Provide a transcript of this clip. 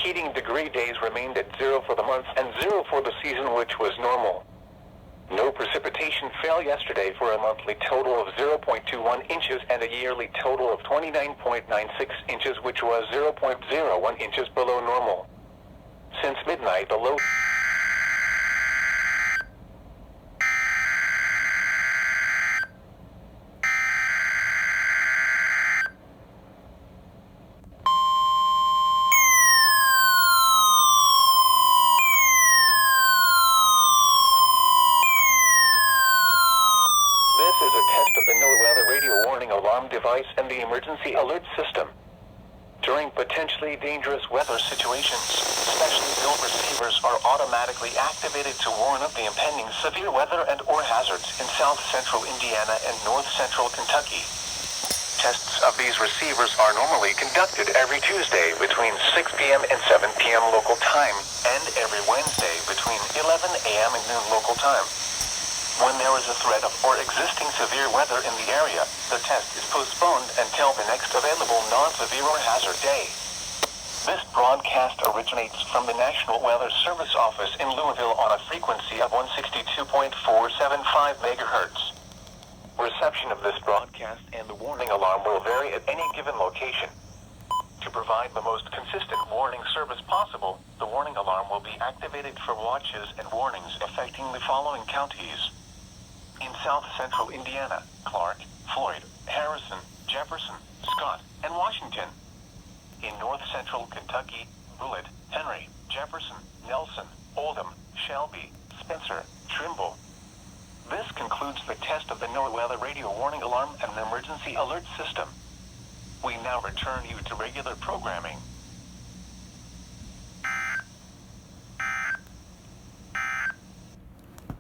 heating degree days remained at 0 for the month and 0 for the season, which was normal. No precipitation fell yesterday for a monthly total of 0.21 inches and a yearly total of 29.96 inches, which was 0.01 inches below normal. Since midnight, the low This is a test of the NOAA radio warning alarm device and the emergency alert system. During potentially dangerous weather situations, specially built receivers are automatically activated to warn of the impending severe weather and/or hazards in south-central Indiana and north-central Kentucky. Tests of these receivers are normally conducted every Tuesday between 6 p.m. and 7 p.m. local time, and every Wednesday between 11 a.m. and noon local time. When there is a threat of or existing severe weather in the area, the test is postponed until the next available non-severe or hazard day. This broadcast originates from the National Weather Service office in Louisville on a frequency of 162.475 MHz. Reception of this broadcast and the warning alarm will vary at any given location. To provide the most consistent warning service possible, the warning alarm will be activated for watches and warnings affecting the following counties. In south-central Indiana, Clark, Floyd, Harrison, Jefferson, Scott, and Washington. In north-central Kentucky, Bullitt, Henry, Jefferson, Nelson, Oldham, Shelby, Spencer, Trimble. This concludes the test of the NOAA radio warning alarm and emergency alert system. We now return you to regular programming.